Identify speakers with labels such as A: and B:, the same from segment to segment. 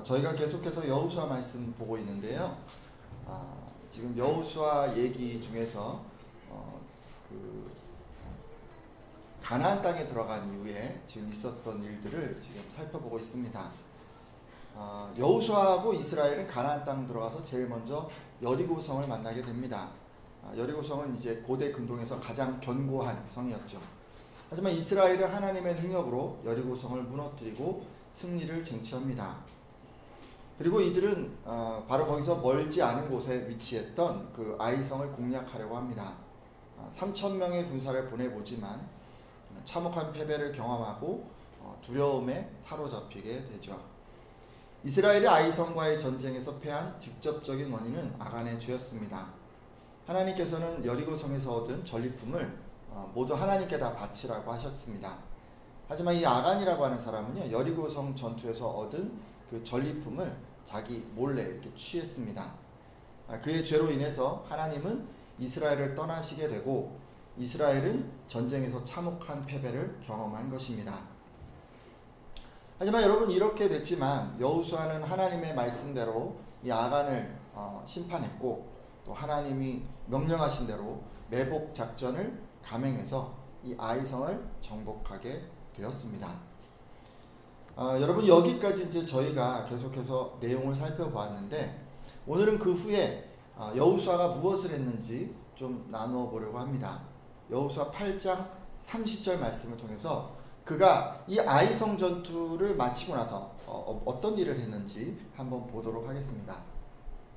A: 저희가 계속해서 여호수아 말씀 보고 있는데요. 지금 여호수아 얘기 중에서 그 가나안 땅에 들어간 이후에 지금 있었던 일들을 지금 살펴보고 있습니다. 여호수아하고 이스라엘은 가나안 땅 들어가서 제일 먼저 여리고 성을 만나게 됩니다. 여리고 성은 이제 고대 근동에서 가장 견고한 성이었죠. 하지만 이스라엘은 하나님의 능력으로 여리고 성을 무너뜨리고 승리를 쟁취합니다. 그리고 이들은 바로 거기서 멀지 않은 곳에 위치했던 그 아이성을 공략하려고 합니다. 3,000명의 군사를 보내보지만 참혹한 패배를 경험하고 두려움에 사로잡히게 되죠. 이스라엘이 아이성과의 전쟁에서 패한 직접적인 원인은 아간의 죄였습니다. 하나님께서는 여리고성에서 얻은 전리품을 모두 하나님께 다 바치라고 하셨습니다. 하지만 이 아간이라고 하는 사람은요, 여리고성 전투에서 얻은 그 전리품을 자기 몰래 이렇게 취했습니다. 그의 죄로 인해서 하나님은 이스라엘을 떠나시게 되고 이스라엘은 전쟁에서 참혹한 패배를 경험한 것입니다. 하지만 여러분, 이렇게 됐지만 여호수아는 하나님의 말씀대로 이 아간을 심판했고 또 하나님이 명령하신 대로 매복 작전을 감행해서 이 아이성을 정복하게 되었습니다. 여러분, 여기까지 이제 저희가 계속해서 내용을 살펴보았는데 오늘은 그 후에 여호수아가 무엇을 했는지 좀 나누어 보려고 합니다. 여호수아 8장 30절 말씀을 통해서 그가 이 아이성 전투를 마치고 나서 어떤 일을 했는지 한번 보도록 하겠습니다.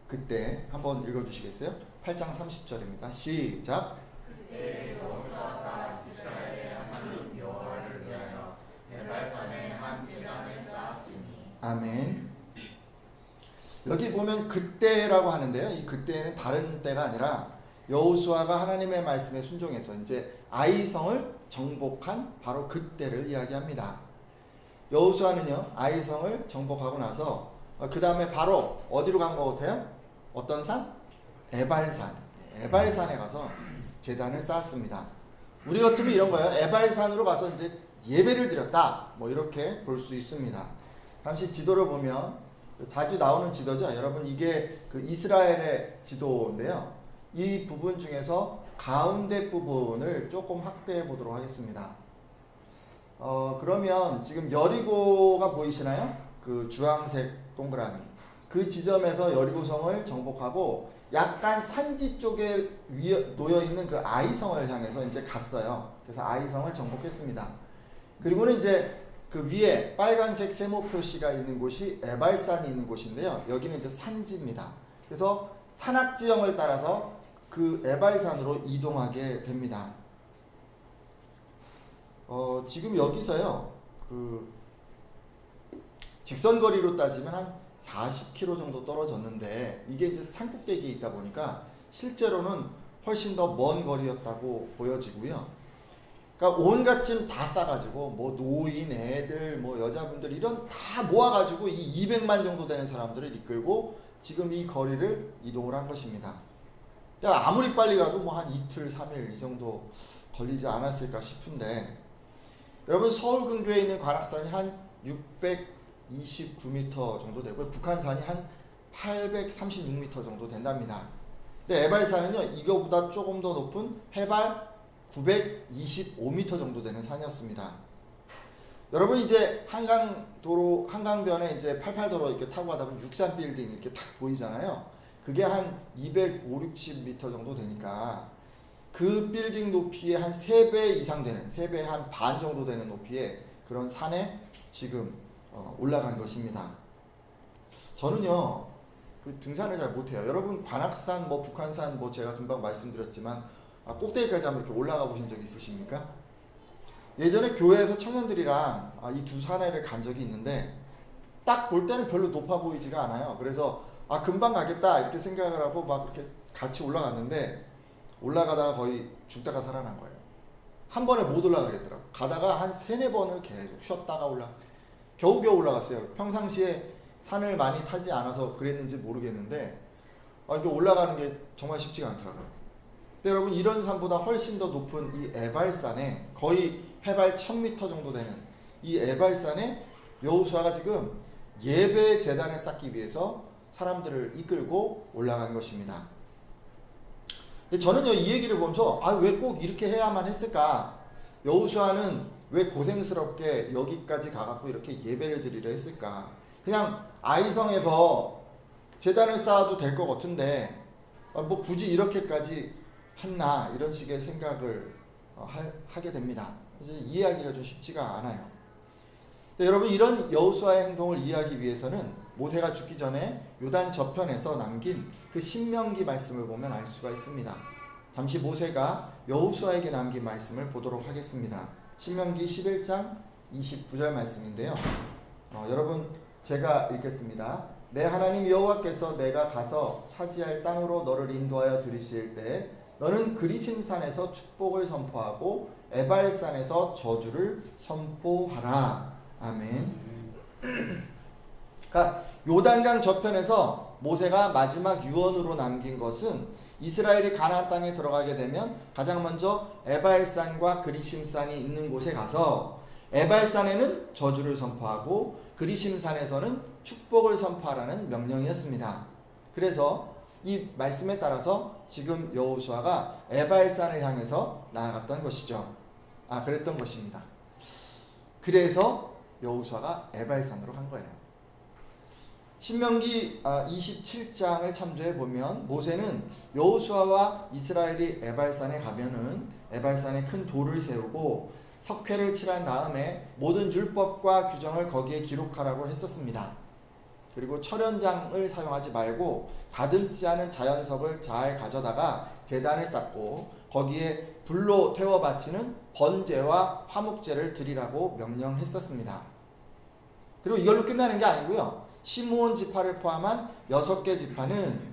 A: 그때 한번 읽어주시겠어요? 8장 30절입니다. 시작.
B: 그때 여호수아가 이스라엘의 하나님 여호와를 위하여 에발산에 한 제단을 쌓았으니.
A: 아멘. 여기 보면 그때라고 하는데요. 이 그때는 다른 때가 아니라 여호수아가 하나님의 말씀에 순종해서 이제 아이성을 정복한 바로 그때를 이야기합니다. 여호수아는요, 아이성을 정복하고 나서 그 다음에 바로 어디로 간 것 같아요? 어떤 산? 에발산. 에발산에 가서 제단을 쌓았습니다. 우리 같으면 이런 거예요. 에발산으로 가서 이제 예배를 드렸다. 뭐 이렇게 볼 수 있습니다. 잠시 지도를 보면 자주 나오는 지도죠. 여러분, 이게 그 이스라엘의 지도인데요. 이 부분 중에서 가운데 부분을 조금 확대해 보도록 하겠습니다. 그러면 지금 여리고가 보이시나요? 그 주황색 동그라미. 그 지점에서 여리고성을 정복하고 약간 산지 쪽에 놓여 있는 그 아이성을 향해서 이제 갔어요. 그래서 아이성을 정복했습니다. 그리고는 이제 그 위에 빨간색 세모 표시가 있는 곳이 에발산이 있는 곳인데요. 여기는 이제 산지입니다. 그래서 산악지형을 따라서 그 에발산으로 이동하게 됩니다. 지금 여기서요, 그 직선거리로 따지면 한 40km 정도 떨어졌는데 이게 이제 산꼭대기에 있다 보니까 실제로는 훨씬 더 먼 거리였다고 보여지고요. 그러니까 온갖 짐 다 싸가지고 뭐 노인, 애들, 뭐 여자분들 이런 다 모아가지고 이 200만 정도 되는 사람들을 이끌고 지금 이 거리를 이동을 한 것입니다. 아무리 빨리 가도 뭐 한 이틀, 3일 이 정도 걸리지 않았을까 싶은데, 여러분, 서울 근교에 있는 관악산이 한 629m 정도 되고요. 북한산이 한 836m 정도 된답니다. 근데 에발산은요, 이거보다 조금 더 높은 해발 925m 정도 되는 산이었습니다. 여러분, 이제 한강변에 이제 88도로 이렇게 타고 가다 보면 63 빌딩 이렇게 딱 보이잖아요. 그게 한 250, 60m 정도 되니까 그 빌딩 높이의 한 3배 이상 되는, 3배 한 반 정도 되는 높이의 그런 산에 지금 올라간 것입니다. 저는요, 그 등산을 잘 못해요. 여러분, 관악산, 뭐 북한산, 뭐 제가 금방 말씀드렸지만 꼭대기까지 한번 이렇게 올라가 보신 적 있으십니까? 예전에 교회에서 청년들이랑 이 두 산에를 간 적이 있는데 딱 볼 때는 별로 높아 보이지가 않아요. 그래서 금방 가겠다 이렇게 생각을 하고 막 이렇게 같이 올라갔는데 올라가다가 거의 죽다가 살아난 거예요. 한 번에 못 올라가겠더라고. 가다가 한 3-4번을 계속 쉬었다가 겨우겨우 올라갔어요. 평상시에 산을 많이 타지 않아서 그랬는지 모르겠는데 이게 올라가는 게 정말 쉽지가 않더라고요. 근데 여러분, 이런 산보다 훨씬 더 높은 이 에발산에, 거의 해발 1000m 정도 되는 이 에발산에 여호수아가 지금 예배 제단을 쌓기 위해서 사람들을 이끌고 올라간 것입니다. 근데 저는요, 이 얘기를 보면서 왜 꼭 이렇게 해야만 했을까? 여호수아는 왜 고생스럽게 여기까지 가갖고 이렇게 예배를 드리려 했을까? 그냥 아이성에서 제단을 쌓아도 될 것 같은데 뭐 굳이 이렇게까지 했나, 이런 식의 생각을 하게 됩니다. 그래서 이해하기가 좀 쉽지가 않아요. 여러분, 이런 여호수아의 행동을 이해하기 위해서는 모세가 죽기 전에 요단 저편에서 남긴 그 신명기 말씀을 보면 알 수가 있습니다. 잠시 모세가 여호수아에게 남긴 말씀을 보도록 하겠습니다. 신명기 11장 29절 말씀인데요. 여러분, 제가 읽겠습니다. 내 하나님 여호와께서 내가 가서 차지할 땅으로 너를 인도하여 들이실 때 너는 그리심산에서 축복을 선포하고 에발산에서 저주를 선포하라. 아멘. 그러니까 요단강 저편에서 모세가 마지막 유언으로 남긴 것은 이스라엘이 가나안 땅에 들어가게 되면 가장 먼저 에발산과 그리심산이 있는 곳에 가서 에발산에는 저주를 선포하고 그리심산에서는 축복을 선포하라는 명령이었습니다. 그래서 이 말씀에 따라서 지금 여호수아가 에발산을 향해서 나아갔던 것이죠. 그랬던 것입니다. 그래서 여호수아가 에발산으로 간 거예요. 신명기 27장을 참조해 보면 모세는 여호수아와 이스라엘이 에발산에 가면은 에발산에 큰 돌을 세우고 석회를 칠한 다음에 모든 율법과 규정을 거기에 기록하라고 했었습니다. 그리고 철연장을 사용하지 말고 다듬지 않은 자연석을 잘 가져다가 제단을 쌓고 거기에 불로 태워 바치는 번제와 화목제를 드리라고 명령했었습니다. 그리고 이걸로 끝나는 게 아니고요. 시므온 지파를 포함한 6개 지파는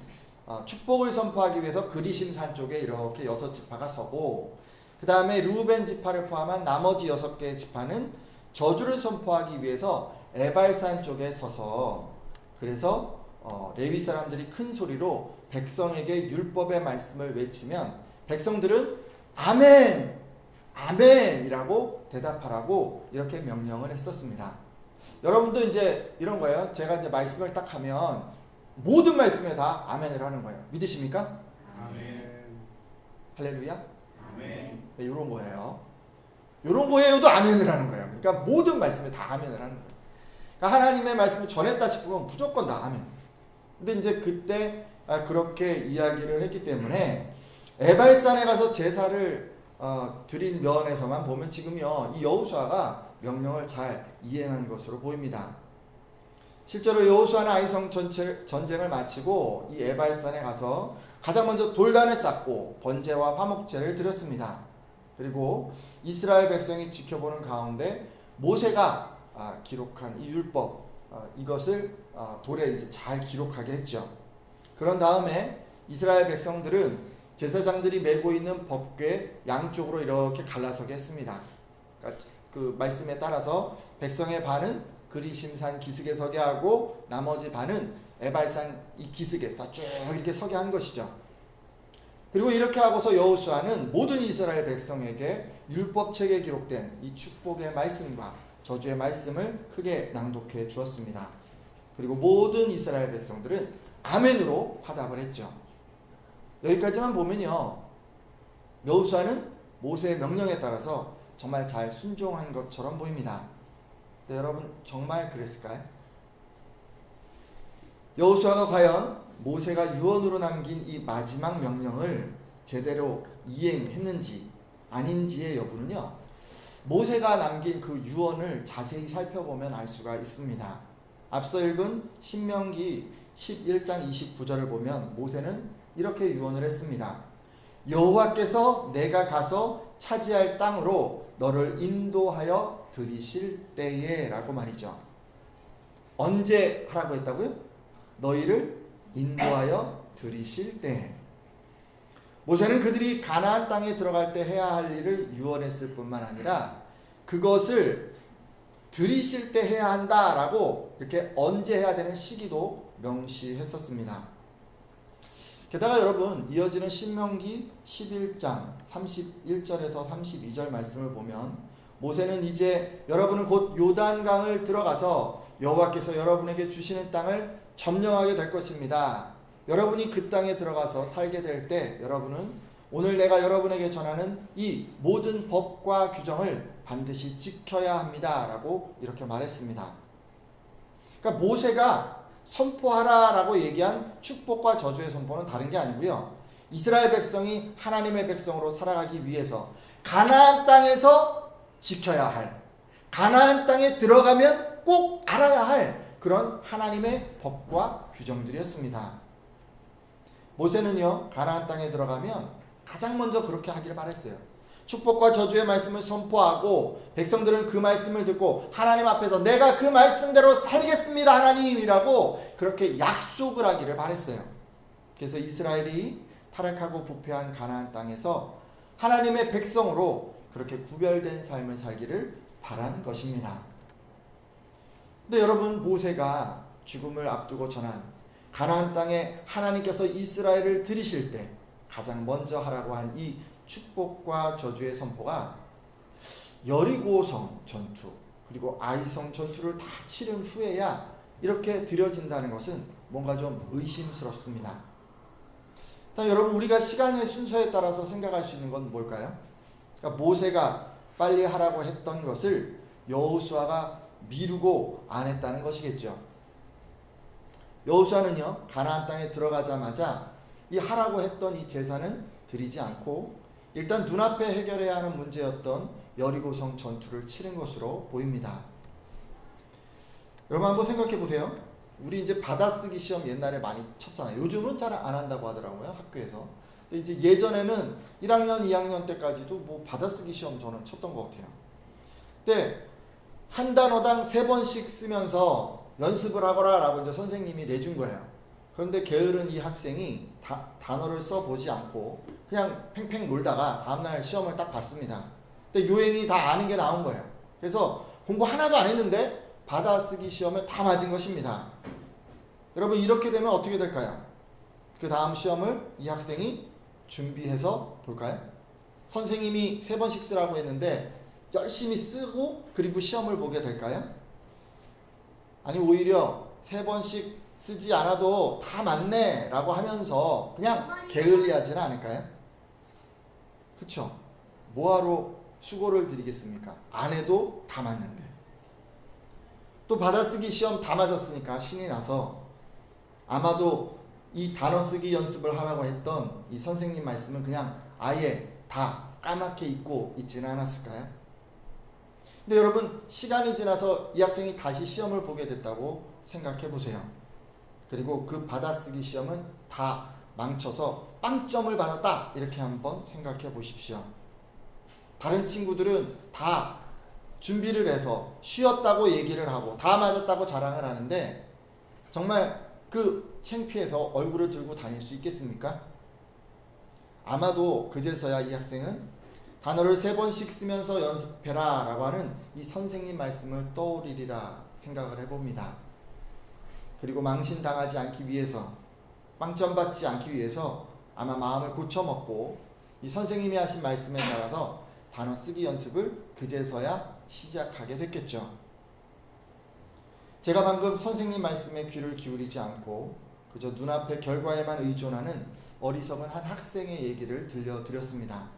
A: 축복을 선포하기 위해서 그리심산 쪽에 이렇게 6지파가 서고, 그 다음에 르우벤 지파를 포함한 나머지 6개 지파는 저주를 선포하기 위해서 에발산 쪽에 서서, 그래서 레위 사람들이 큰 소리로 백성에게 율법의 말씀을 외치면 백성들은 아멘! 아멘! 이라고 대답하라고 이렇게 명령을 했었습니다. 여러분도 이제 이런 거예요. 제가 이제 말씀을 딱 하면 모든 말씀에 다 아멘을 하는 거예요. 믿으십니까?
B: 아멘.
A: 할렐루야?
B: 아멘.
A: 네, 이런 거예요. 이런 거에도 아멘을 하는 거예요. 그러니까 모든 말씀에 다 아멘을 하는 거예요. 그러니까 하나님의 말씀을 전했다 싶으면 무조건 다 아멘. 근데 이제 그때 그렇게 이야기를 했기 때문에 에발산에 가서 제사를 드린 면에서만 보면 지금요, 이 여호수아가 명령을 잘 이행한 것으로 보입니다. 실제로 여호수아는 아이성 전쟁을 마치고 이 에발산에 가서 가장 먼저 돌단을 쌓고 번제와 화목제를 드렸습니다. 그리고 이스라엘 백성이 지켜보는 가운데 모세가 기록한 이 율법, 이것을 돌에 이제 잘 기록하게 했죠. 그런 다음에 이스라엘 백성들은 제사장들이 메고 있는 법궤 양쪽으로 이렇게 갈라서게 했습니다. 그러니까 그 말씀에 따라서 백성의 반은 그리심산 기슭에 서게 하고 나머지 반은 에발산 이 기슭에 다 쭉 이렇게 서게 한 것이죠. 그리고 이렇게 하고서 여호수아는 모든 이스라엘 백성에게 율법책에 기록된 이 축복의 말씀과 저주의 말씀을 크게 낭독해 주었습니다. 그리고 모든 이스라엘 백성들은 아멘으로 화답을 했죠. 여기까지만 보면요, 여호수아는 모세의 명령에 따라서 정말 잘 순종한 것처럼 보입니다. 네, 여러분 정말 그랬을까요? 여호수아가 과연 모세가 유언으로 남긴 이 마지막 명령을 제대로 이행했는지 아닌지의 여부는요, 모세가 남긴 그 유언을 자세히 살펴보면 알 수가 있습니다. 앞서 읽은 신명기 11장 29절을 보면 모세는 이렇게 유언을 했습니다. 여호와께서 내가 가서 차지할 땅으로 너를 인도하여 들이실 때에 라고 말이죠. 언제 하라고 했다고요? 너희를 인도하여 들이실 때. 모세는 그들이 가나안 땅에 들어갈 때 해야 할 일을 유언했을 뿐만 아니라 그것을 들이실 때 해야 한다라고 이렇게 언제 해야 되는 시기도 명시했었습니다. 게다가 여러분, 이어지는 신명기 11장 31절에서 32절 말씀을 보면 모세는 이제 여러분은 곧 요단강을 들어가서 여호와께서 여러분에게 주시는 땅을 점령하게 될 것입니다. 여러분이 그 땅에 들어가서 살게 될 때 여러분은 오늘 내가 여러분에게 전하는 이 모든 법과 규정을 반드시 지켜야 합니다. 라고 이렇게 말했습니다. 그러니까 모세가 선포하라라고 얘기한 축복과 저주의 선포는 다른 게 아니고요. 이스라엘 백성이 하나님의 백성으로 살아가기 위해서 가나안 땅에서 지켜야 할, 가나안 땅에 들어가면 꼭 알아야 할 그런 하나님의 법과 규정들이었습니다. 모세는요, 가나안 땅에 들어가면 가장 먼저 그렇게 하기를 바랬어요. 축복과 저주의 말씀을 선포하고 백성들은 그 말씀을 듣고 하나님 앞에서 내가 그 말씀대로 살겠습니다 하나님이라고 그렇게 약속을 하기를 바랬어요. 그래서 이스라엘이 타락하고 부패한 가나안 땅에서 하나님의 백성으로 그렇게 구별된 삶을 살기를 바란 것입니다. 근데 여러분, 모세가 죽음을 앞두고 전한 가나안 땅에 하나님께서 이스라엘을 들이실 때 가장 먼저 하라고 한 이 축복과 저주의 선포가 여리고성 전투 그리고 아이성 전투를 다 치른 후에야 이렇게 드려진다는 것은 뭔가 좀 의심스럽습니다. 여러분, 우리가 시간의 순서에 따라서 생각할 수 있는 건 뭘까요? 그러니까 모세가 빨리 하라고 했던 것을 여호수아가 미루고 안 했다는 것이겠죠. 여호수아는요, 가나안 땅에 들어가자마자 이 하라고 했던 이 제사는 드리지 않고 일단 눈앞에 해결해야 하는 문제였던 여리고성 전투를 치른 것으로 보입니다. 여러분 한번 생각해 보세요. 우리 이제 받아쓰기 시험 옛날에 많이 쳤잖아요. 요즘은 잘 안 한다고 하더라고요, 학교에서. 근데 이제 예전에는 1학년, 2학년 때까지도 뭐 받아쓰기 시험 저는 쳤던 것 같아요. 근데 한 단어당 3번씩 쓰면서 연습을 하거라 라고 이제 선생님이 내준 거예요. 그런데 게으른 이 학생이 단어를 써보지 않고 그냥 팽팽 놀다가 다음날 시험을 딱 봤습니다. 근데 요행이 다 아는 게 나온 거예요. 그래서 공부 하나도 안 했는데 받아쓰기 시험을 다 맞은 것입니다. 여러분, 이렇게 되면 어떻게 될까요? 그 다음 시험을 이 학생이 준비해서 볼까요? 선생님이 3번씩 쓰라고 했는데 열심히 쓰고 그리고 시험을 보게 될까요? 아니, 오히려 3번씩 쓰지 않아도 다 맞네 라고 하면서 그냥 게을리하지는 않을까요? 그쵸? 뭐하러 수고를 드리겠습니까? 안 해도 다 맞는데. 또 받아쓰기 시험 다 맞았으니까 신이 나서 아마도 이 단어 쓰기 연습을 하라고 했던 이 선생님 말씀은 그냥 아예 다 까맣게 잊고 있지는 않았을까요? 근데 여러분, 시간이 지나서 이 학생이 다시 시험을 보게 됐다고 생각해 보세요. 그리고 그 받아쓰기 시험은 다 망쳐서 빵점을 받았다 이렇게 한번 생각해 보십시오. 다른 친구들은 다 준비를 해서 쉬었다고 얘기를 하고 다 맞았다고 자랑을 하는데 정말 그 창피해서 얼굴을 들고 다닐 수 있겠습니까? 아마도 그제서야 이 학생은 단어를 3번씩 쓰면서 연습해라 라고 하는 이 선생님 말씀을 떠올리리라 생각을 해봅니다. 그리고 망신당하지 않기 위해서, 빵점 받지 않기 위해서 아마 마음을 고쳐먹고 이 선생님이 하신 말씀에 따라서 단어 쓰기 연습을 그제서야 시작하게 됐겠죠. 제가 방금 선생님 말씀에 귀를 기울이지 않고 그저 눈앞의 결과에만 의존하는 어리석은 한 학생의 얘기를 들려드렸습니다.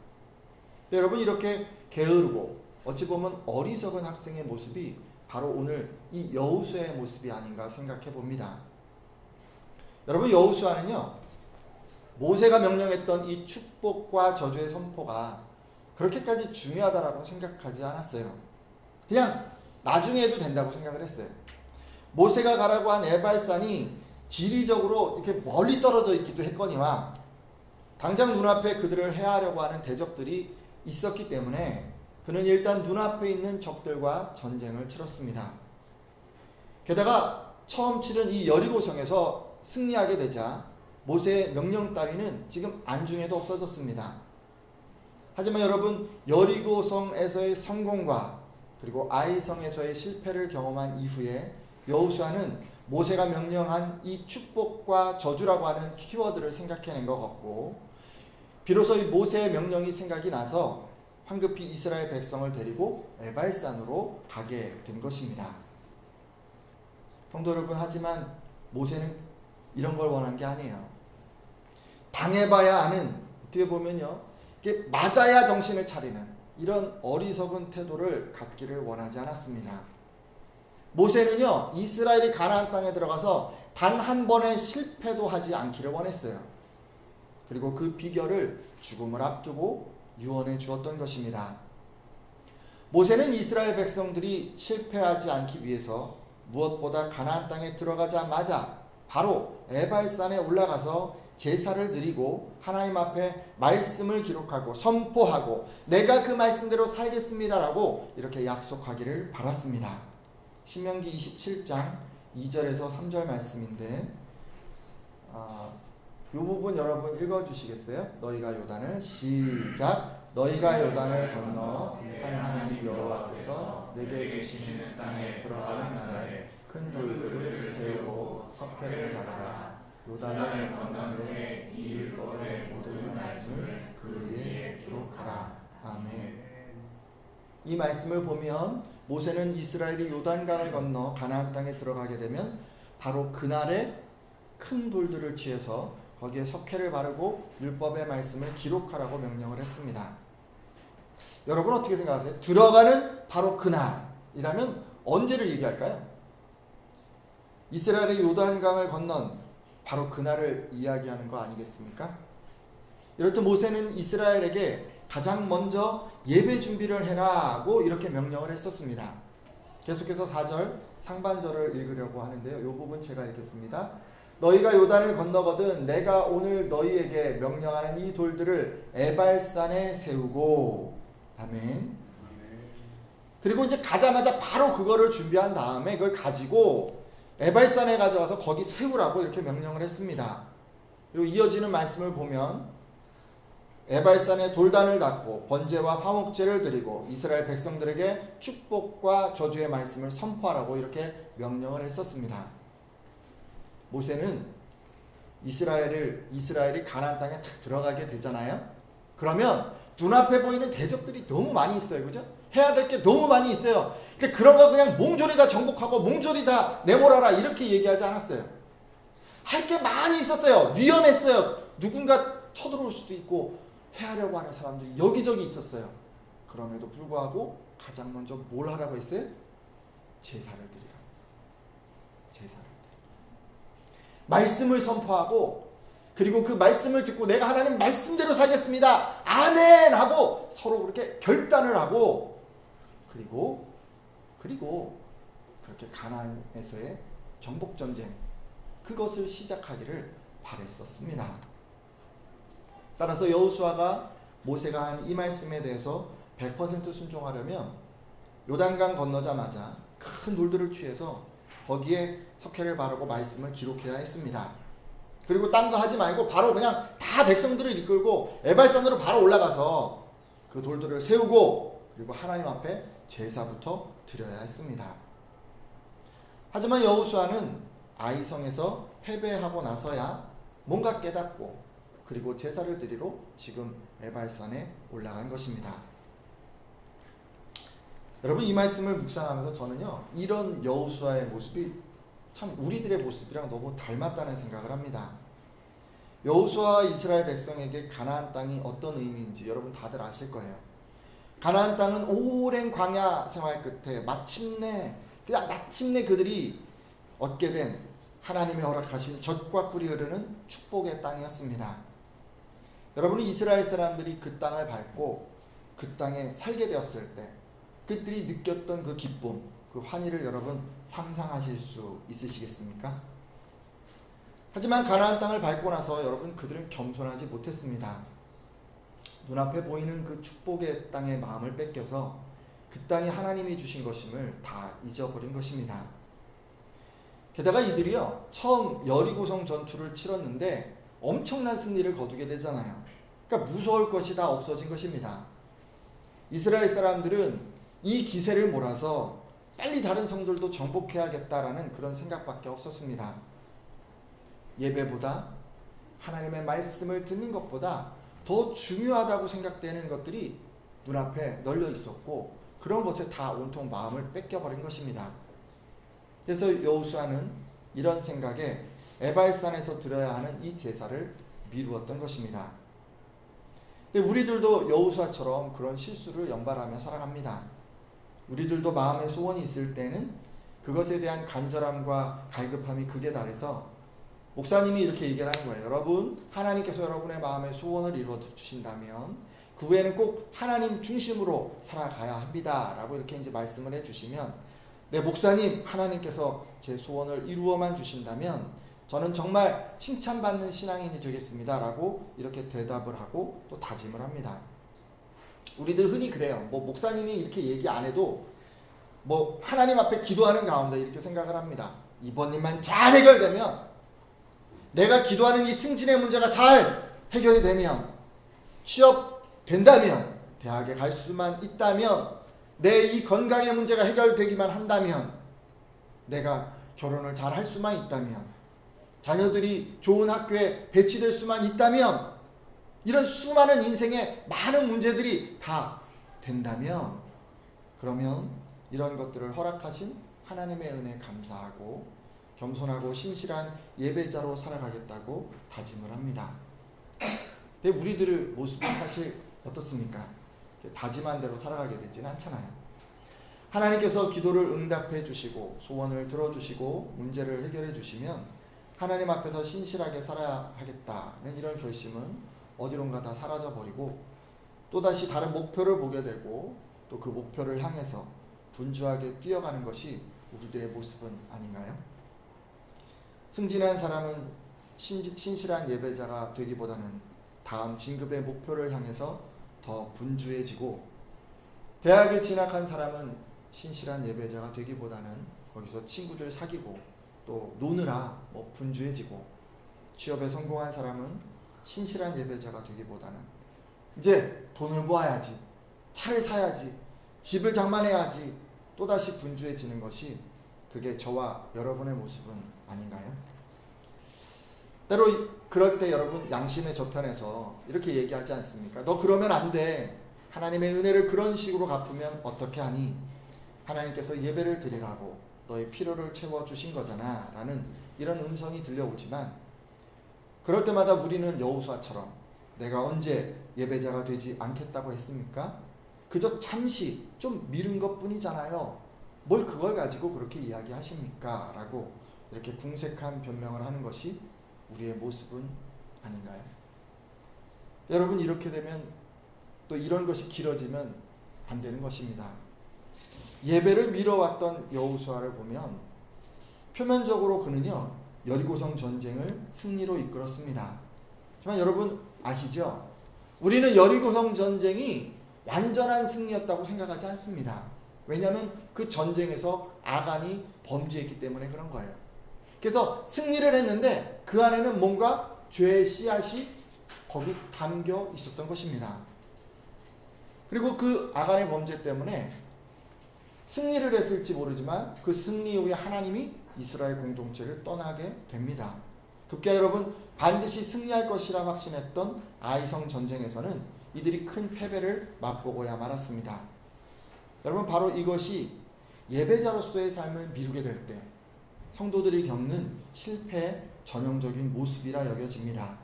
A: 근데 여러분, 이렇게 게으르고 어찌 보면 어리석은 학생의 모습이 바로 오늘 이 여호수아의 모습이 아닌가 생각해 봅니다. 여러분, 여호수아는요, 모세가 명령했던 이 축복과 저주의 선포가 그렇게까지 중요하다라고 생각하지 않았어요. 그냥 나중에 해도 된다고 생각을 했어요. 모세가 가라고 한 에발산이 지리적으로 이렇게 멀리 떨어져 있기도 했거니와 당장 눈앞에 그들을 해하려고 하는 대적들이 있었기 때문에 그는 일단 눈앞에 있는 적들과 전쟁을 치렀습니다. 게다가 처음 치른 이 여리고성에서 승리하게 되자 모세의 명령 따위는 지금 안중에도 없어졌습니다. 하지만 여러분, 여리고성에서의 성공과 그리고 아이성에서의 실패를 경험한 이후에 여호수아는 모세가 명령한 이 축복과 저주라고 하는 키워드를 생각해낸 것 같고 비로소 이 모세의 명령이 생각이 나서 황급히 이스라엘 백성을 데리고 에발산으로 가게 된 것입니다. 성도 여러분, 하지만 모세는 이런 걸 원한 게 아니에요. 당해봐야 아는, 어떻게 보면요, 이게 맞아야 정신을 차리는 이런 어리석은 태도를 갖기를 원하지 않았습니다. 모세는요, 이스라엘이 가나안 땅에 들어가서 단 한 번의 실패도 하지 않기를 원했어요. 그리고 그 비결을 죽음을 앞두고 유언해 주었던 것입니다. 모세는 이스라엘 백성들이 실패하지 않기 위해서 무엇보다 가나안 땅에 들어가자마자 바로 에발산에 올라가서 제사를 드리고 하나님 앞에 말씀을 기록하고 선포하고 내가 그 말씀대로 살겠습니다라고 이렇게 약속하기를 바랐습니다. 신명기 27장 2절에서 3절 말씀인데 이 부분 여러분 읽어주시겠어요? 너희가 요단을 시작. 너희가 요단을 건너 하나님 여호와께서 내게 주시는 땅에 들어가는 날에 큰 돌들을 세우고 석회를 가르라. 요단을 건넌 후에 이 율법의 모든 말씀을 그 위에 기록하라. 아멘. 이 말씀을 보면 모세는 이스라엘이 요단강을 건너 가나안 땅에 들어가게 되면 바로 그날에 큰 돌들을 취해서 거기에 석회를 바르고 율법의 말씀을 기록하라고 명령을 했습니다. 여러분 어떻게 생각하세요? 들어가는 바로 그날이라면 언제를 얘기할까요? 이스라엘이 요단강을 건넌 바로 그날을 이야기하는 거 아니겠습니까? 이럴 때 모세는 이스라엘에게 가장 먼저 예배 준비를 해라고 이렇게 명령을 했었습니다. 계속해서 4절 상반절을 읽으려고 하는데요. 이 부분 제가 읽겠습니다. 너희가 요단을 건너거든 내가 오늘 너희에게 명령하는 이 돌들을 에발산에 세우고 아멘. 그리고 이제 가자마자 바로 그거를 준비한 다음에 그걸 가지고 에발산에 가져가서 거기 세우라고 이렇게 명령을 했습니다. 그리고 이어지는 말씀을 보면 에발산에 돌단을 닦고 번제와 화목제를 드리고 이스라엘 백성들에게 축복과 저주의 말씀을 선포하라고 이렇게 명령을 했었습니다. 모세는 이스라엘이 가나안 땅에 딱 들어가게 되잖아요. 그러면 눈앞에 보이는 대적들이 너무 많이 있어요. 그죠? 해야 될 게 너무 많이 있어요. 그런 거 그냥 몽졸이 다 정복하고 몽졸이 다 내몰아라 이렇게 얘기하지 않았어요. 할 게 많이 있었어요. 위험했어요. 누군가 쳐들어올 수도 있고 해야 하려고 하는 사람들이 여기저기 있었어요. 그럼에도 불구하고 가장 먼저 뭘 하라고 했어요? 제사를 드리라고 했어요. 제사를 드리라고. 말씀을 선포하고 그리고 그 말씀을 듣고 내가 하나님 말씀대로 살겠습니다. 아멘 하고 서로 그렇게 결단을 하고 그리고 그렇게 가나안에서의 정복전쟁 그것을 시작하기를 바랬었습니다. 따라서 여호수아가 모세가 한 이 말씀에 대해서 100% 순종하려면 요단강 건너자마자 큰 돌들을 취해서 거기에 석회를 바르고 말씀을 기록해야 했습니다. 그리고 딴 거 하지 말고 바로 그냥 다 백성들을 이끌고 에발산으로 바로 올라가서 그 돌들을 세우고 그리고 하나님 앞에 제사부터 드려야 했습니다. 하지만 여호수아는 아이성에서 패배하고 나서야 뭔가 깨닫고 그리고 제사를 드리러 지금 에발산에 올라간 것입니다. 여러분 이 말씀을 묵상하면서 저는요 이런 여호수아의 모습이 참 우리들의 모습이랑 너무 닮았다는 생각을 합니다. 여호수아와 이스라엘 백성에게 가나안 땅이 어떤 의미인지 여러분 다들 아실 거예요. 가나안 땅은 오랜 광야 생활 끝에 마침내 그들이 얻게 된 하나님의 허락하신 젖과 꿀이 흐르는 축복의 땅이었습니다. 여러분이 이스라엘 사람들이 그 땅을 밟고 그 땅에 살게 되었을 때 그들이 느꼈던 그 기쁨, 그 환희를 여러분 상상하실 수 있으시겠습니까? 하지만 가나안 땅을 밟고 나서 여러분 그들은 겸손하지 못했습니다. 눈앞에 보이는 그 축복의 땅의 마음을 뺏겨서 그 땅이 하나님이 주신 것임을 다 잊어버린 것입니다. 게다가 이들이요 처음 여리고성 전투를 치렀는데 엄청난 승리를 거두게 되잖아요. 그러니까 무서울 것이 다 없어진 것입니다. 이스라엘 사람들은 이 기세를 몰아서 빨리 다른 성들도 정복해야겠다라는 그런 생각밖에 없었습니다. 예배보다 하나님의 말씀을 듣는 것보다 더 중요하다고 생각되는 것들이 눈앞에 널려 있었고 그런 것에 다 온통 마음을 뺏겨버린 것입니다. 그래서 여호수아는 이런 생각에 에발산에서 드려야 하는 이 제사를 미루었던 것입니다. 우리들도 여호수아처럼 그런 실수를 연발하며 살아갑니다. 우리들도 마음의 소원이 있을 때는 그것에 대한 간절함과 갈급함이 극에 달해서 목사님이 이렇게 얘기를 하는 거예요. 여러분, 하나님께서 여러분의 마음의 소원을 이루어 주신다면 그 후에는 꼭 하나님 중심으로 살아가야 합니다. 라고 이렇게 이제 말씀을 해주시면, 네, 목사님, 하나님께서 제 소원을 이루어만 주신다면 저는 정말 칭찬받는 신앙인이 되겠습니다. 라고 이렇게 대답을 하고 또 다짐을 합니다. 우리들 흔히 그래요. 뭐 목사님이 이렇게 얘기 안 해도 뭐 하나님 앞에 기도하는 가운데 이렇게 생각을 합니다. 이번 일만 잘 해결되면, 내가 기도하는 이 승진의 문제가 잘 해결이 되면, 취업 된다면, 대학에 갈 수만 있다면, 내 이 건강의 문제가 해결되기만 한다면, 내가 결혼을 잘 할 수만 있다면, 자녀들이 좋은 학교에 배치될 수만 있다면, 이런 수많은 인생의 많은 문제들이 다 된다면, 그러면 이런 것들을 허락하신 하나님의 은혜에 감사하고 겸손하고 신실한 예배자로 살아가겠다고 다짐을 합니다. 근데 우리들의 모습은 사실 어떻습니까? 다짐한 대로 살아가게 되지는 않잖아요. 하나님께서 기도를 응답해 주시고 소원을 들어주시고 문제를 해결해 주시면 하나님 앞에서 신실하게 살아야 하겠다는 이런 결심은 어디론가 다 사라져버리고 또다시 다른 목표를 보게 되고 또 그 목표를 향해서 분주하게 뛰어가는 것이 우리들의 모습은 아닌가요? 승진한 사람은 신실한 예배자가 되기보다는 다음 진급의 목표를 향해서 더 분주해지고, 대학에 진학한 사람은 신실한 예배자가 되기보다는 거기서 친구들 사귀고 또 노느라 분주해지고, 취업에 성공한 사람은 신실한 예배자가 되기보다는 이제 돈을 모아야지, 차를 사야지, 집을 장만해야지, 또다시 분주해지는 것이 그게 저와 여러분의 모습은 아닌가요? 때로 그럴 때 여러분 양심의 저편에서 이렇게 얘기하지 않습니까? 너 그러면 안 돼. 하나님의 은혜를 그런 식으로 갚으면 어떻게 하니? 하나님께서 예배를 드리라고 너의 필요를 채워주신 거잖아 라는 이런 음성이 들려오지만, 그럴 때마다 우리는 여호수아처럼 내가 언제 예배자가 되지 않겠다고 했습니까? 그저 잠시 좀 미룬 것뿐이잖아요. 뭘 그걸 가지고 그렇게 이야기하십니까? 라고 이렇게 궁색한 변명을 하는 것이 우리의 모습은 아닌가요? 여러분, 이렇게 되면 또 이런 것이 길어지면 안 되는 것입니다. 예배를 미뤄왔던 여호수아를 보면 표면적으로 그는요 여리고성 전쟁을 승리로 이끌었습니다. 하지만 여러분 아시죠? 우리는 여리고성 전쟁이 완전한 승리였다고 생각하지 않습니다. 왜냐하면 그 전쟁에서 아간이 범죄했기 때문에 그런 거예요. 그래서 승리를 했는데 그 안에는 뭔가 죄의 씨앗이 거기 담겨 있었던 것입니다. 그리고 그 아간의 범죄 때문에 승리를 했을지 모르지만 그 승리 후에 하나님이 이스라엘 공동체를 떠나게 됩니다. 급기야 여러분, 반드시 승리할 것이라 확신했던 아이성 전쟁에서는 이들이 큰 패배를 맛보고야 말았습니다. 여러분, 바로 이것이 예배자로서의 삶을 미루게 될 때 성도들이 겪는 실패의 전형적인 모습이라 여겨집니다.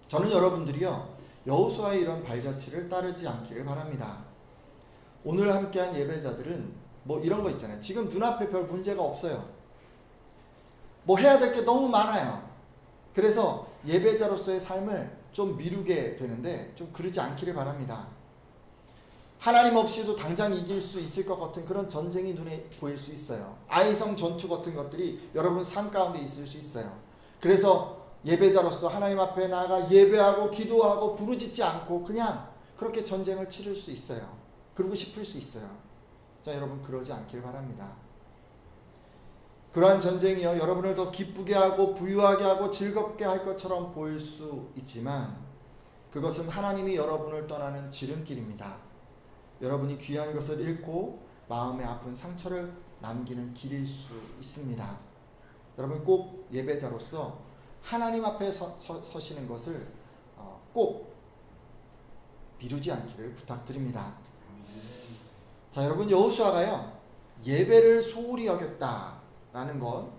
A: 저는 여러분들이요 여호수아의 이런 발자취를 따르지 않기를 바랍니다. 오늘 함께한 예배자들은 뭐 이런 거 있잖아요. 지금 눈앞에 별 문제가 없어요. 뭐 해야 될 게 너무 많아요. 그래서 예배자로서의 삶을 좀 미루게 되는데 좀 그러지 않기를 바랍니다. 하나님 없이도 당장 이길 수 있을 것 같은 그런 전쟁이 눈에 보일 수 있어요. 아이성 전투 같은 것들이 여러분 삶 가운데 있을 수 있어요. 그래서 예배자로서 하나님 앞에 나아가 예배하고 기도하고 부르짖지 않고 그냥 그렇게 전쟁을 치를 수 있어요. 그러고 싶을 수 있어요. 자, 여러분 그러지 않길 바랍니다. 그러한 전쟁이요 여러분을 더 기쁘게 하고 부유하게 하고 즐겁게 할 것처럼 보일 수 있지만 그것은 하나님이 여러분을 떠나는 지름길입니다. 여러분이 귀한 것을 잃고 마음에 아픈 상처를 남기는 길일 수 있습니다. 여러분 꼭 예배자로서 하나님 앞에 서시는 것을 꼭 미루지 않기를 부탁드립니다. 자, 여러분, 여호수아가요 예배를 소홀히 여겼다라는 건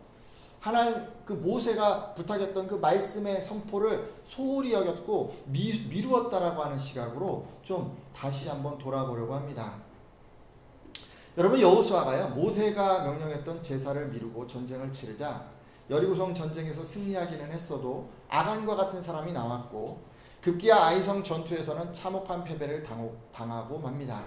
A: 하나님 그 모세가 부탁했던 그 말씀의 선포를 소홀히 여겼고 미루었다라고 하는 시각으로 좀 다시 한번 돌아보려고 합니다. 여러분, 여호수아가요 모세가 명령했던 제사를 미루고 전쟁을 치르자 여리고성 전쟁에서 승리하기는 했어도 아간과 같은 사람이 나왔고 급기야 아이성 전투에서는 참혹한 패배를 당하고 맙니다.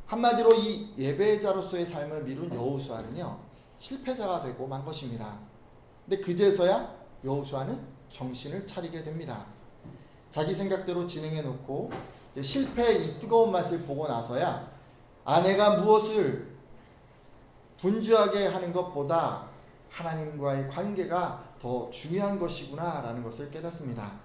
A: 한마디로 이 예배자로서의 삶을 미룬 여호수아는요 실패자가 되고 만 것입니다. 근데 그제서야 여호수아는 정신을 차리게 됩니다. 자기 생각대로 진행해 놓고 실패의 이 뜨거운 맛을 보고 나서야 내가 무엇을 분주하게 하는 것보다 하나님과의 관계가 더 중요한 것이구나 라는 것을 깨닫습니다.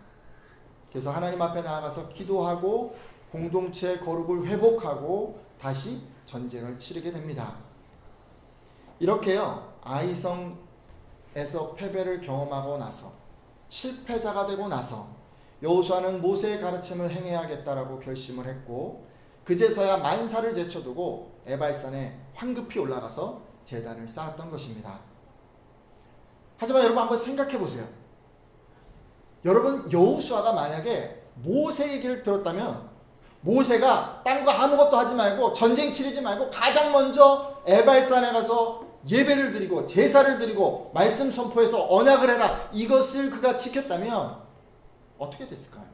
A: 그래서 하나님 앞에 나아가서 기도하고 공동체의 거룩을 회복하고 다시 전쟁을 치르게 됩니다. 이렇게요 아이성에서 패배를 경험하고 나서 실패자가 되고 나서 여호수아는 모세의 가르침을 행해야겠다라고 결심을 했고 그제서야 만사를 제쳐두고 에발산에 황급히 올라가서 제단을 쌓았던 것입니다. 하지만 여러분 한번 생각해 보세요. 여러분, 여호수아가 만약에 모세 얘기를 들었다면 모세가 딴 거 아무것도 하지 말고 전쟁 치르지 말고 가장 먼저 에발산에 가서 예배를 드리고 제사를 드리고 말씀 선포해서 언약을 해라, 이것을 그가 지켰다면 어떻게 됐을까요?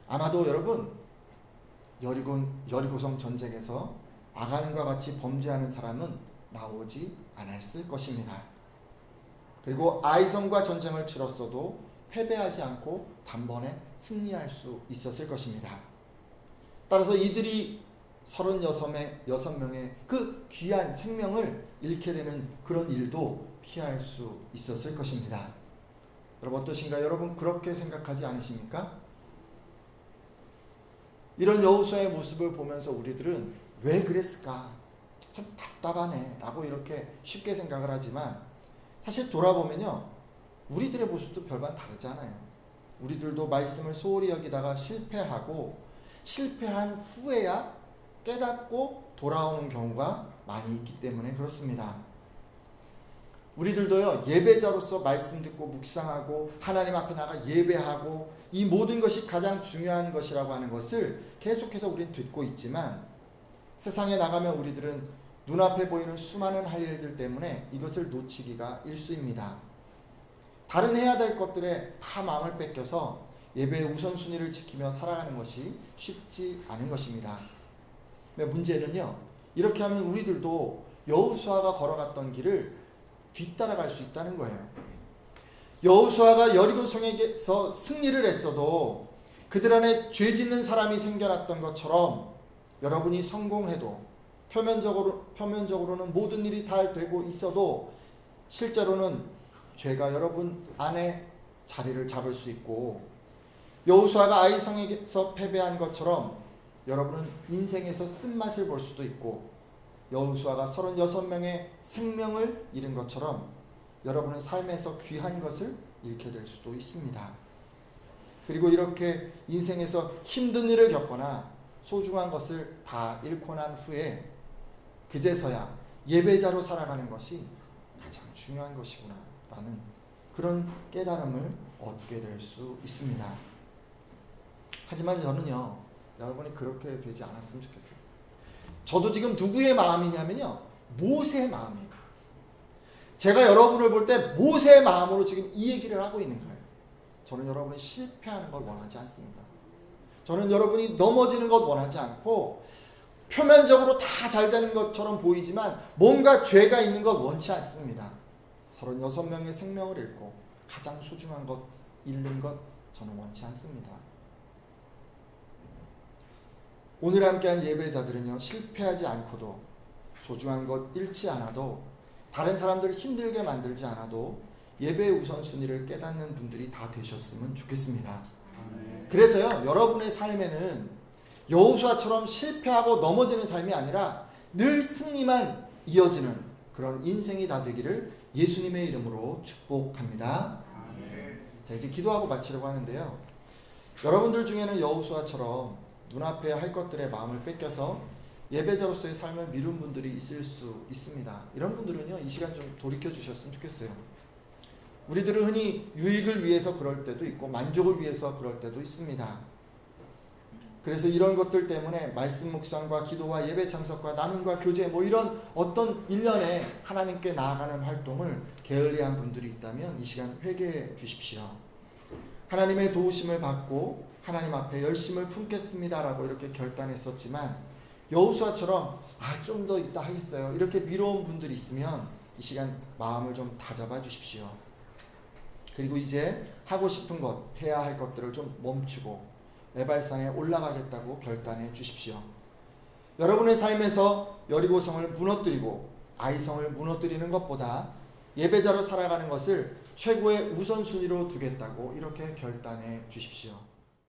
A: 아마도 여러분 여리고성 전쟁에서 아간과 같이 범죄하는 사람은 나오지 않았을 것입니다. 그리고 아이성과 전쟁을 치렀어도 패배하지 않고 단번에 승리할 수 있었을 것입니다. 따라서 이들이 36명의 그 귀한 생명을 잃게 되는 그런 일도 피할 수 있었을 것입니다. 여러분 어떠신가요? 여러분 그렇게 생각하지 않으십니까? 이런 여호수아의 모습을 보면서 우리들은 왜 그랬을까? 참 답답하네 라고 이렇게 쉽게 생각을 하지만 사실 돌아보면요 우리들의 모습도 별반 다르지 않아요. 우리들도 말씀을 소홀히 여기다가 실패하고 실패한 후에야 깨닫고 돌아오는 경우가 많이 있기 때문에 그렇습니다. 우리들도요 예배자로서 말씀 듣고 묵상하고 하나님 앞에 나가 예배하고 이 모든 것이 가장 중요한 것이라고 하는 것을 계속해서 우리는 듣고 있지만 세상에 나가면 우리들은 눈앞에 보이는 수많은 할 일들 때문에 이것을 놓치기가 일쑤입니다. 다른 해야 될 것들에 다 마음을 뺏겨서 예배의 우선순위를 지키며 살아가는 것이 쉽지 않은 것입니다. 문제는요 이렇게 하면 우리들도 여호수아가 걸어갔던 길을 뒤따라갈 수 있다는 거예요. 여호수아가 여리고성에서 승리를 했어도 그들 안에 죄 짓는 사람이 생겨났던 것처럼 여러분이 성공해도 표면적으로는 모든 일이 잘 되고 있어도 실제로는 죄가 여러분 안에 자리를 잡을 수 있고 여호수아가 아이성에서 패배한 것처럼 여러분은 인생에서 쓴맛을 볼 수도 있고 여호수아가 36명의 생명을 잃은 것처럼 여러분은 삶에서 귀한 것을 잃게 될 수도 있습니다. 그리고 이렇게 인생에서 힘든 일을 겪거나 소중한 것을 다 잃고 난 후에 그제서야 예배자로 살아가는 것이 가장 중요한 것이구나 라는 그런 깨달음을 얻게 될 수 있습니다. 하지만 저는요 여러분이 그렇게 되지 않았으면 좋겠어요. 저도 지금 누구의 마음이냐면요 모세의 마음이에요. 제가 여러분을 볼 때 모세의 마음으로 지금 이 얘기를 하고 있는 거예요. 저는 여러분이 실패하는 걸 원하지 않습니다. 저는 여러분이 넘어지는 것 원하지 않고 표면적으로 다 잘 되는 것처럼 보이지만 뭔가 죄가 있는 것 원치 않습니다. 36명의 생명을 잃고 가장 소중한 것 잃는 것 저는 원치 않습니다. 오늘 함께한 예배자들은요 실패하지 않고도 소중한 것 잃지 않아도 다른 사람들을 힘들게 만들지 않아도 예배의 우선순위를 깨닫는 분들이 다 되셨으면 좋겠습니다. 그래서요 여러분의 삶에는 여호수아처럼 실패하고 넘어지는 삶이 아니라 늘 승리만 이어지는 그런 인생이 다 되기를 예수님의 이름으로 축복합니다. 자 이제 기도하고 마치려고 하는데요 여러분들 중에는 여호수아처럼 눈앞에 할 것들에 마음을 뺏겨서 예배자로서의 삶을 미룬 분들이 있을 수 있습니다. 이런 분들은요, 이 시간 좀 돌이켜 주셨으면 좋겠어요. 우리들은 흔히 유익을 위해서 그럴 때도 있고 만족을 위해서 그럴 때도 있습니다. 그래서 이런 것들 때문에 말씀 묵상과 기도와 예배 참석과 나눔과 교제 이런 어떤 일련의 하나님께 나아가는 활동을 게을리한 분들이 있다면 이 시간 회개해 주십시오. 하나님의 도우심을 받고 하나님 앞에 열심을 품겠습니다라고 이렇게 결단했었지만 여호수아처럼 좀 더 있다 하겠어요, 이렇게 미뤄온 분들이 있으면 이 시간 마음을 좀 다잡아 주십시오. 그리고 이제 하고 싶은 것, 해야 할 것들을 좀 멈추고 에발산에 올라가겠다고 결단해 주십시오. 여러분의 삶에서 여리고성을 무너뜨리고 아이성을 무너뜨리는 것보다 예배자로 살아가는 것을 최고의 우선순위로 두겠다고 이렇게 결단해 주십시오.